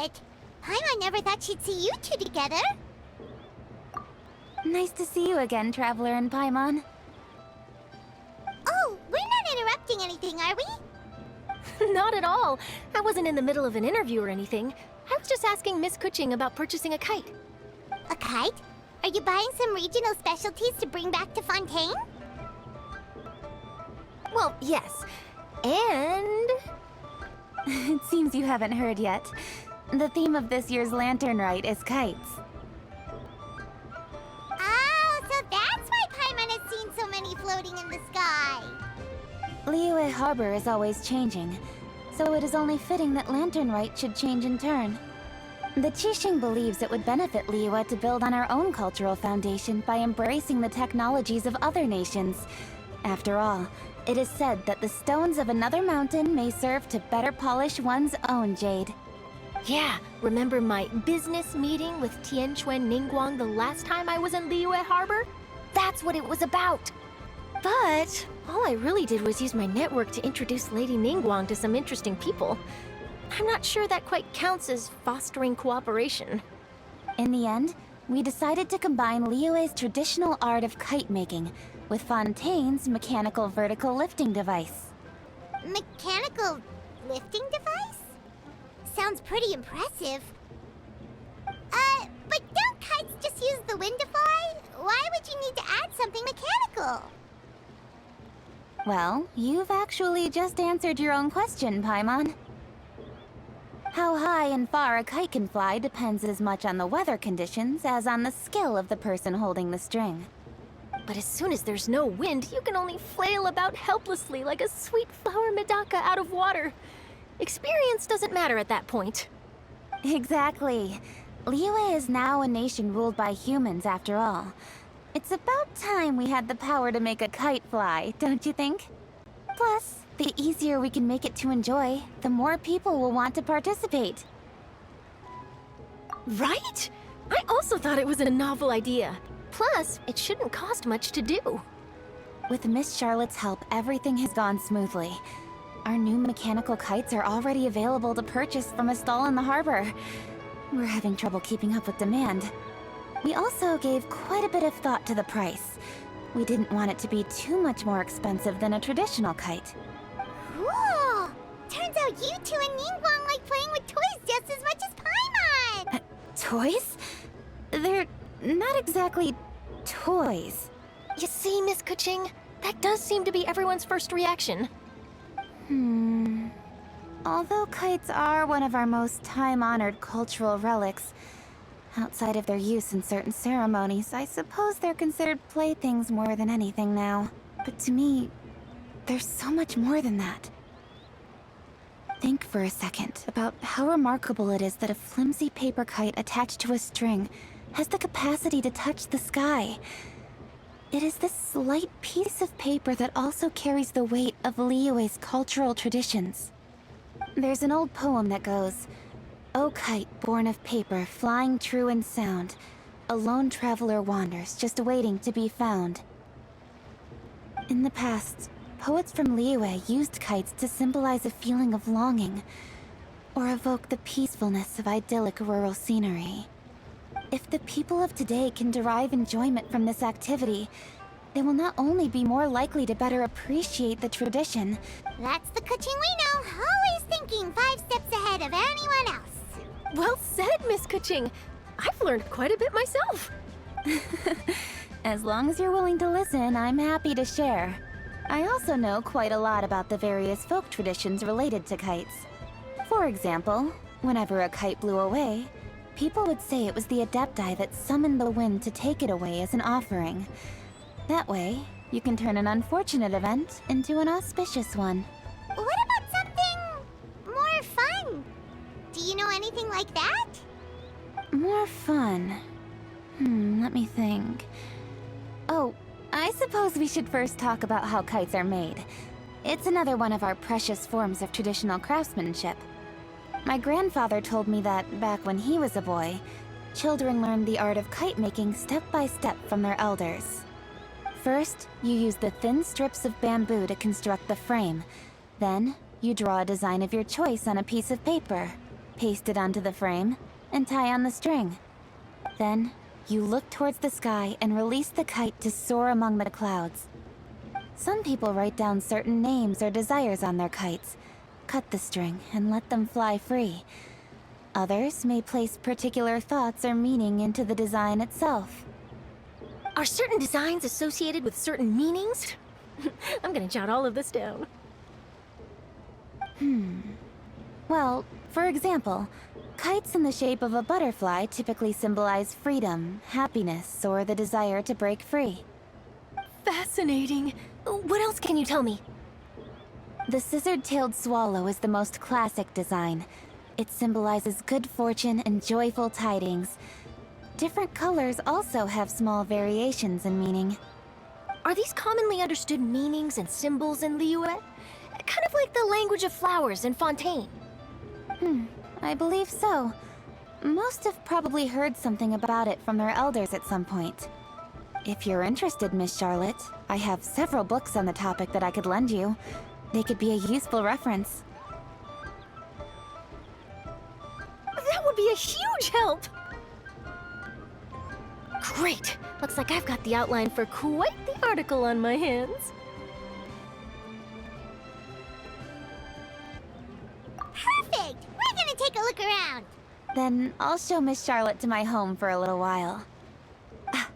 it! Paimon never thought she'd see you two together. Nice to see you again, Traveler and Paimon. Oh, we're not interrupting anything, are we? Not at all. I wasn't in the middle of an interview or anything. I was just asking Miss Keqing about purchasing a kite. A kite? Are you buying some regional specialties to bring back to Fontaine? Well, yes. And... It seems you haven't heard yet. The theme of this year's Lantern Rite is kites. Oh, so that's why Paimon has seen so many floating in the sky. Liyue Harbour is always changing, so it is only fitting that Lantern Rite should change in turn. The Keqing believes it would benefit Liyue to build on our own cultural foundation by embracing the technologies of other nations. After all, it is said that the stones of another mountain may serve to better polish one's own jade. yeah, remember my business meeting with Tianquan Ningguang the last time I was in Liyue Harbour? That's what it was about. But all I really did was use my network to introduce Lady Ningguang to some interesting people. I'm not sure that quite counts as fostering cooperation. In the end, we decided to combine Liyue's traditional art of kite making with Fontaine's mechanical vertical lifting device. Mechanical lifting device? Sounds pretty impressive. But don't kites just use the wind to fly? Why would you need to add something mechanical? Well, you've actually just answered your own question, Paimon. How high and far a kite can fly depends as much on the weather conditions as on the skill of the person holding the string. But as soon as there's no wind, you can only flail about helplessly like a sweet flower medaka out of water. Experience doesn't matter at that point. Exactly. Liyue is now a nation ruled by humans, after all. It's about time we had the power to make a kite fly, don't you think? Plus, the easier we can make it to enjoy, the more people will want to participate. Right? I also thought it was a novel idea. Plus, it shouldn't cost much to do. With Miss Charlotte's help, everything has gone smoothly. Our new mechanical kites are already available to purchase from a stall in the harbor. We're having trouble keeping up with demand. We also gave quite a bit of thought to the price. We didn't want it to be too much more expensive than a traditional kite. Cool! Turns out you two and Ningguang like playing with toys just as much as Paimon! Toys? They're not exactly toys. You see, Miss Keqing, that does seem to be everyone's first reaction. Although kites are one of our most time-honored cultural relics, outside of their use in certain ceremonies, I suppose they're considered playthings more than anything now. But to me, there's so much more than that. Think for a second about how remarkable it is that a flimsy paper kite attached to a string has the capacity to touch the sky. It is this slight piece of paper that also carries the weight of Liyue's cultural traditions. There's an old poem that goes, "O kite born of paper, flying true and sound, a lone traveler wanders, just waiting to be found." In the past, poets from Liyue used kites to symbolize a feeling of longing, or evoke the peacefulness of idyllic rural scenery. If the people of today can derive enjoyment from this activity, they will not only be more likely to better appreciate the tradition. That's the Keqing we know, always thinking 5 steps ahead of anyone else. Well said, Miss Keqing. I've learned quite a bit myself. As long as you're willing to listen, I'm happy to share. I also know quite a lot about the various folk traditions related to kites. For example, whenever a kite blew away, people would say it was the Adepti that summoned the wind to take it away as an offering. That way, you can turn an unfortunate event into an auspicious one. What about something more fun? Do you know anything like that? More fun. Let me think. Oh, I suppose we should first talk about how kites are made. It's another one of our precious forms of traditional craftsmanship. My grandfather told me that, back when he was a boy, children learned the art of kite making step by step from their elders. First, you use the thin strips of bamboo to construct the frame. Then, you draw a design of your choice on a piece of paper. paste it onto the frame, and tie on the string. Then, you look towards the sky and release the kite to soar among the clouds. Some people write down certain names or desires on their kites, cut the string, and let them fly free. Others may place particular thoughts or meaning into the design itself. Are certain designs associated with certain meanings? I'm gonna jot all of this down. Well, for example, kites in the shape of a butterfly typically symbolize freedom, happiness, or the desire to break free. Fascinating. What else can you tell me? The scissored-tailed swallow is the most classic design. It symbolizes good fortune and joyful tidings. Different colors also have small variations in meaning. Are these commonly understood meanings and symbols in Liyue? Kind of like the language of flowers in Fontaine. I believe so. Most have probably heard something about it from their elders at some point. If you're interested, Miss Charlotte, I have several books on the topic that I could lend you. They could be a useful reference. That would be a huge help! Great! Looks like I've got the outline for quite the article on my hands. Perfect! We're gonna take a look around. Then I'll show Miss Charlotte to my home for a little while.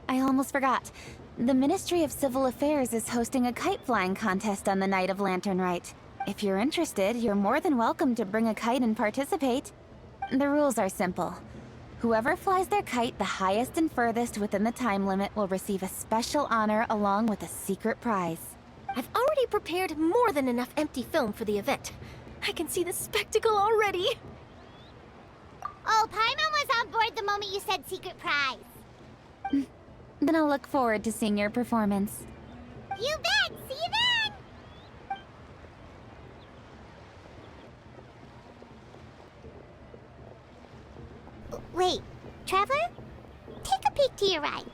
I almost forgot. The Ministry of Civil Affairs is hosting a kite flying contest on the night of Lantern Rite. If you're interested, you're more than welcome to bring a kite and participate. The rules are simple. Whoever flies their kite the highest and furthest within the time limit will receive a special honor along with a secret prize. I've already prepared more than enough empty film for the event. I can see the spectacle already. Oh, Paimon was on board the moment you said secret prize. Then I'll look forward to seeing your performance. You bet! See you then! Wait, Traveler? Take a peek to your right.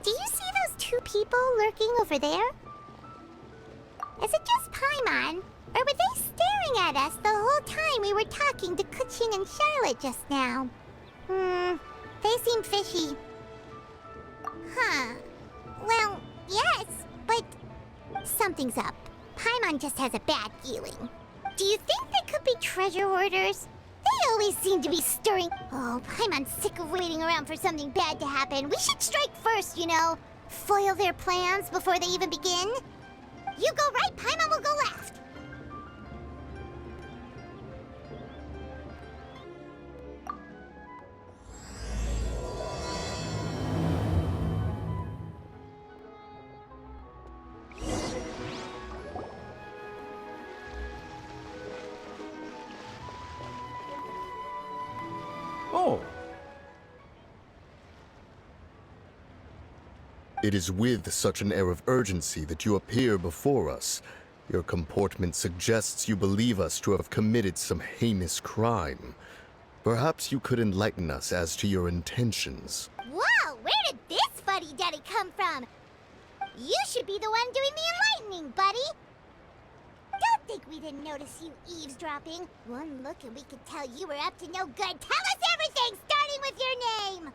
Do you see those two people lurking over there? Is it just Paimon? Or were they staring at us the whole time we were talking to Keqing and Charlotte just now? They seem fishy. Huh. Well, yes, but something's up. Paimon just has a bad feeling. Do you think they could be treasure hoarders? They always seem to be stirring. Oh, Paimon's sick of waiting around for something bad to happen. We should strike first, you know. Foil their plans before they even begin. You go right, Paimon will go left. Oh. It is with such an air of urgency that you appear before us. Your comportment suggests you believe us to have committed some heinous crime. Perhaps you could enlighten us as to your intentions. Whoa, where did this fuddy-duddy come from? You should be the one doing the enlightening, buddy. Don't think we didn't notice you eavesdropping. One look and we could tell you were up to no good. Tell us everything, starting with your name.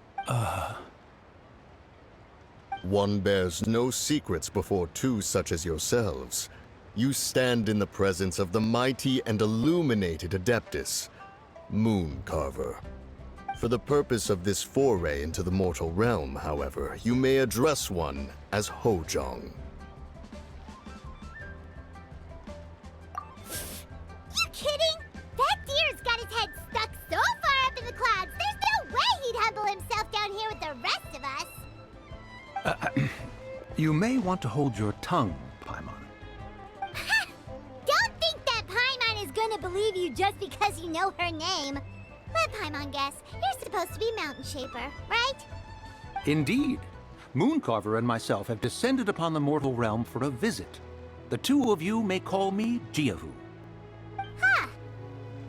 One bears no secrets before two such as yourselves. You stand in the presence of the mighty and illuminated Adeptus, Moon Carver. For the purpose of this foray into the mortal realm, however, you may address one as Hojong. You kidding? That deer's got his head stuck so far up in the clouds, there's no way he'd humble himself down here with the rest of us. You may want to hold your tongue, Paimon. Don't think that Paimon is gonna believe you just because you know her name. Let Paimon guess. You're supposed to be Mountain Shaper, right? Indeed. Mooncarver and myself have descended upon the mortal realm for a visit. The two of you may call me Jiahu. Huh.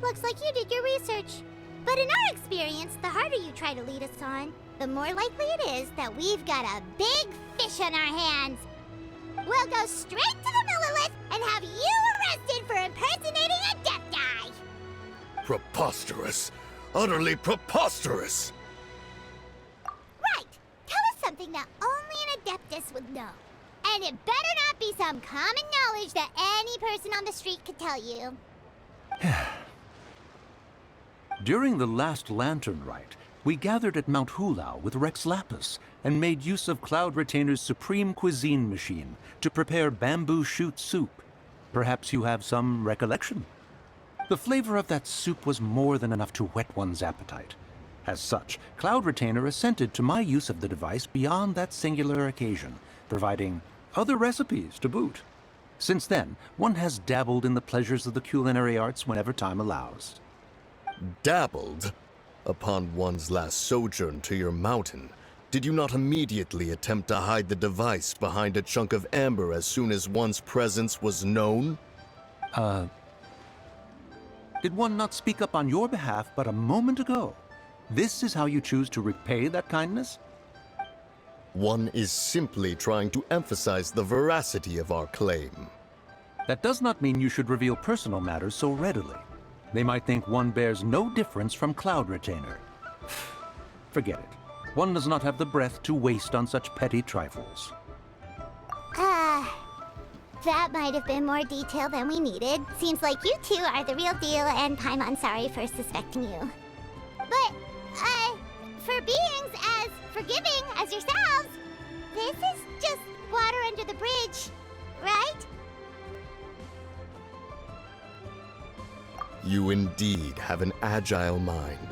Looks like you did your research. But in our experience, the harder you try to lead us on, the more likely it is that we've got a big fish on our hands. We'll go straight to the Millilith and have you arrested for impersonating a death guy. Preposterous! Utterly preposterous! Right! Tell us something that only an Adeptus would know. And it better not be some common knowledge that any person on the street could tell you. During the last Lantern Rite, we gathered at Mount Hulao with Rex Lapis and made use of Cloud Retainer's supreme cuisine machine to prepare bamboo shoot soup. Perhaps you have some recollection? The flavor of that soup was more than enough to whet one's appetite. As such, Cloud Retainer assented to my use of the device beyond that singular occasion, providing other recipes to boot. Since then, one has dabbled in the pleasures of the culinary arts whenever time allows. Dabbled? Upon one's last sojourn to your mountain, did you not immediately attempt to hide the device behind a chunk of amber as soon as one's presence was known? Did one not speak up on your behalf but a moment ago? This is how you choose to repay that kindness? One is simply trying to emphasize the veracity of our claim. That does not mean you should reveal personal matters so readily. They might think one bears no difference from Cloud Retainer. Forget it. One does not have the breath to waste on such petty trifles. That might have been more detail than we needed. Seems like you two are the real deal, and Paimon sorry for suspecting you. But, for beings as forgiving as yourselves, this is just water under the bridge, right? You indeed have an agile mind.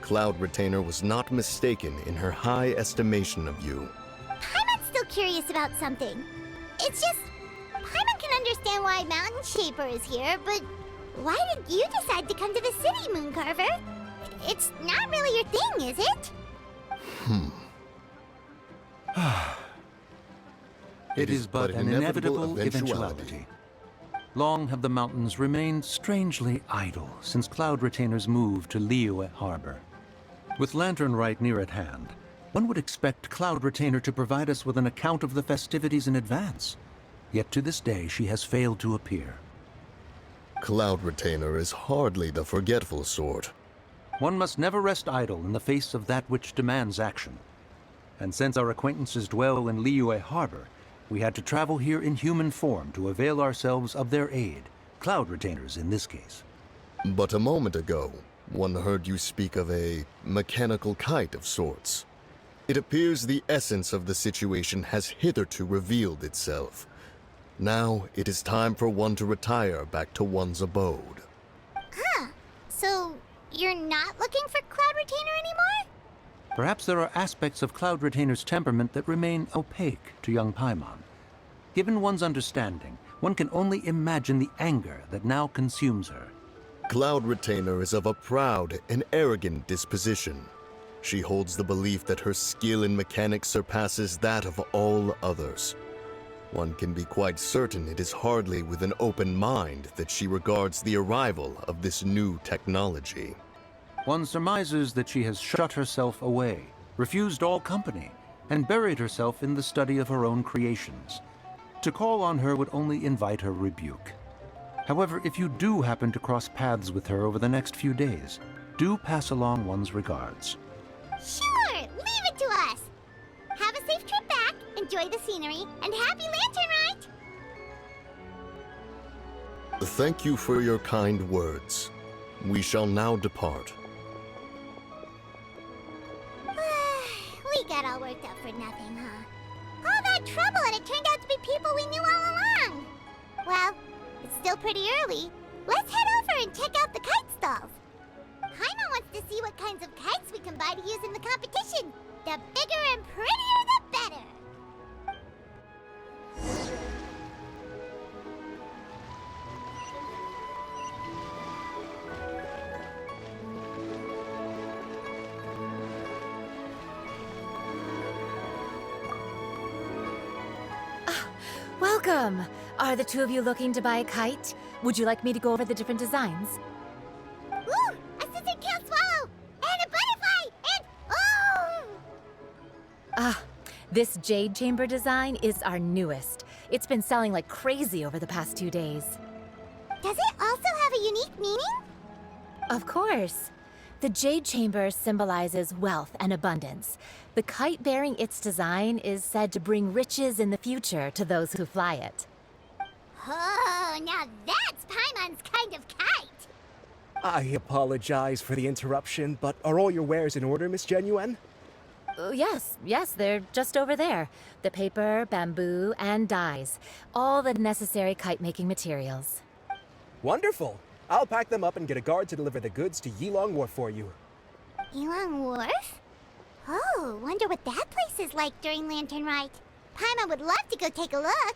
Cloud Retainer was not mistaken in her high estimation of you. Paimon's still curious about something. It's just, Paimon can understand why Mountain Shaper is here, but why did you decide to come to the city, Mooncarver? It's not really your thing, is it? It is but an inevitable eventuality. Long have the mountains remained strangely idle since Cloud Retainer's move to Liyue Harbour. With Lantern Rite near at hand, one would expect Cloud Retainer to provide us with an account of the festivities in advance. Yet to this day she has failed to appear. Cloud Retainer is hardly the forgetful sort. One must never rest idle in the face of that which demands action. And since our acquaintances dwell in Liyue Harbour, we had to travel here in human form to avail ourselves of their aid, Cloud Retainers in this case. But a moment ago, one heard you speak of a mechanical kite of sorts. It appears the essence of the situation has hitherto revealed itself. Now it is time for one to retire back to one's abode. So, you're not looking for Cloud Retainer anymore? Perhaps there are aspects of Cloud Retainer's temperament that remain opaque to young Paimon. Given one's understanding, one can only imagine the anger that now consumes her. Cloud Retainer is of a proud and arrogant disposition. She holds the belief that her skill in mechanics surpasses that of all others. One can be quite certain it is hardly with an open mind that she regards the arrival of this new technology. One surmises that she has shut herself away, refused all company, and buried herself in the study of her own creations. To call on her would only invite her rebuke. However, if you do happen to cross paths with her over the next few days, do pass along one's regards. Sure, leave it to us. Have a safe trip back, enjoy the scenery, and happy Lantern Rite! Thank you for your kind words. We shall now depart. We got all worked up for nothing, huh? All that trouble and it turned out to be people we knew all along. Well, it's still pretty early. Let's head over and check out the kite stalls. Paimon wants to see what kinds of kites we can buy to use in the competition. The bigger and prettier, the better. Welcome! Are the two of you looking to buy a kite? Would you like me to go over the different designs? Ooh, a scissor can't swallow! And a butterfly! And oh! This jade chamber design is our newest. It's been selling like crazy over the past 2 days. Does it also have a unique meaning? Of course. The Jade Chamber symbolizes wealth and abundance. The kite bearing its design is said to bring riches in the future to those who fly it. Oh, now that's Paimon's kind of kite! I apologize for the interruption, but are all your wares in order, Miss Genuine? Yes, they're just over there. The paper, bamboo, and dyes. All the necessary kite-making materials. Wonderful! I'll pack them up and get a guard to deliver the goods to Yilong Wharf for you. Yilong Wharf? Oh, wonder what that place is like during Lantern Rite. Paimon would love to go take a look.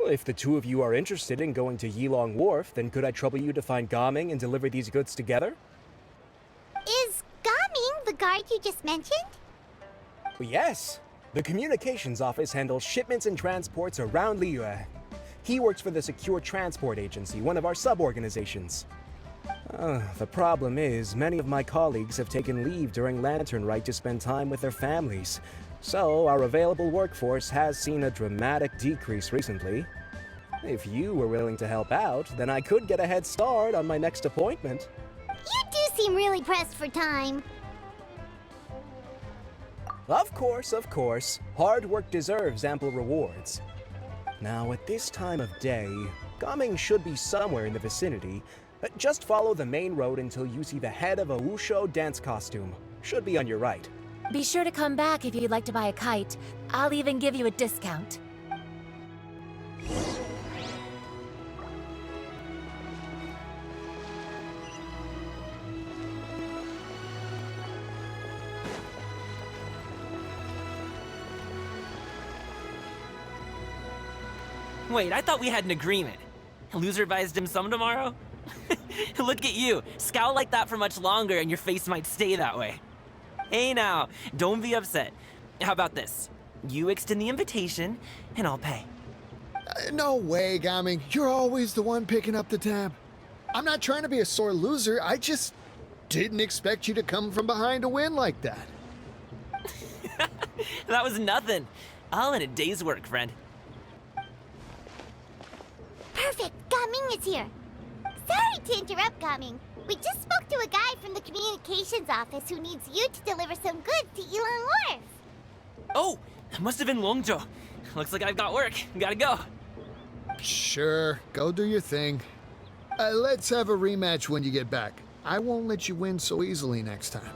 Well, if the two of you are interested in going to Yilong Wharf, then could I trouble you to find Gaming and deliver these goods together? Is Gaming the guard you just mentioned? Well, yes. The communications office handles shipments and transports around Liyue. He works for the Secure Transport Agency, one of our sub-organizations. The problem is, many of my colleagues have taken leave during Lantern Rite to spend time with their families. So, our available workforce has seen a dramatic decrease recently. If you were willing to help out, then I could get a head start on my next appointment. You do seem really pressed for time. Of course. Hard work deserves ample rewards. Now, at this time of day, Gaming should be somewhere in the vicinity. Just follow the main road until you see the head of a Wushu dance costume. Should be on your right. Be sure to come back if you'd like to buy a kite. I'll even give you a discount. Wait, I thought we had an agreement. Loser buys dim sum tomorrow? Look at you. Scowl like that for much longer and your face might stay that way. Hey now, don't be upset. How about this? You extend the invitation, and I'll pay. No way, Gaming. You're always the one picking up the tab. I'm not trying to be a sore loser. I just didn't expect you to come from behind to win like that. That was nothing. All in a day's work, friend. Perfect, Gaming is here. Sorry to interrupt, Gaming. We just spoke to a guy from the communications office who needs you to deliver some goods to Yilong Wharf. Oh, it must have been Longzhou. Looks like I've got work. Gotta go. Sure, go do your thing. Let's have a rematch when you get back. I won't let you win so easily next time.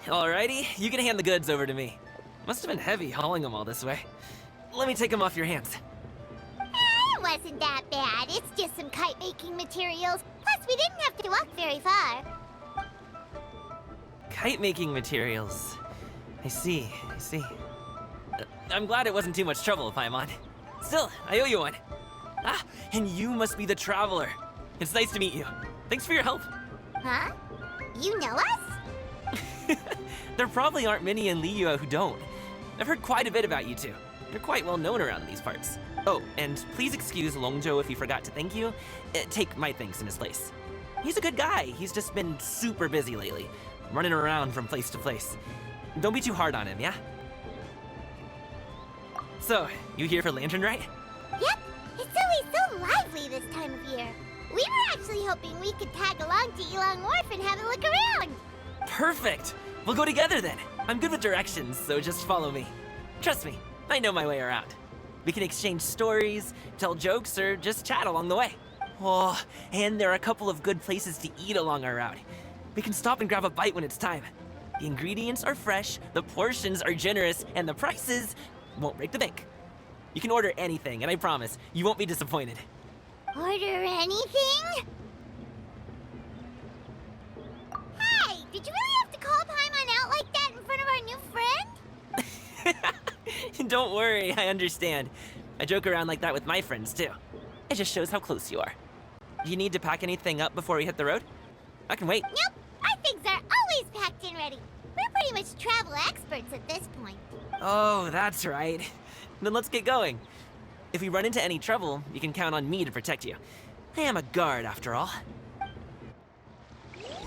Alrighty, you can hand the goods over to me. Must have been heavy hauling them all this way. Let me take them off your hands. It wasn't that bad. It's just some kite-making materials. Plus, we didn't have to walk very far. Kite-making materials. I see. I'm glad it wasn't too much trouble, Paimon. Still, I owe you one. Ah, and you must be the traveler. It's nice to meet you. Thanks for your help. Huh? You know us? There probably aren't many in Liyue who don't. I've heard quite a bit about you two. You're quite well known around these parts. Oh, and please excuse Longzhou if he forgot to thank you. Take my thanks in his place. He's a good guy. He's just been super busy lately, running around from place to place. Don't be too hard on him, yeah? So, you here for Lantern Rite? Yep. It's always so lively this time of year. We were actually hoping we could tag along to Yilong Wharf and have a look around. Perfect! We'll go together then. I'm good with directions, so just follow me. Trust me, I know my way around. We can exchange stories, tell jokes, or just chat along the way. Oh, and there are a couple of good places to eat along our route. We can stop and grab a bite when it's time. The ingredients are fresh, the portions are generous, and the prices won't break the bank. You can order anything, and I promise, you won't be disappointed. Order anything? Hey, did you really have to call Paimon out like that in front of our new friend? Don't worry, I understand. I joke around like that with my friends, too. It just shows how close you are. Do you need to pack anything up before we hit the road? I can wait. Nope, our things are always packed and ready. We're pretty much travel experts at this point. Oh, that's right. Then let's get going. If we run into any trouble, you can count on me to protect you. I am a guard, after all.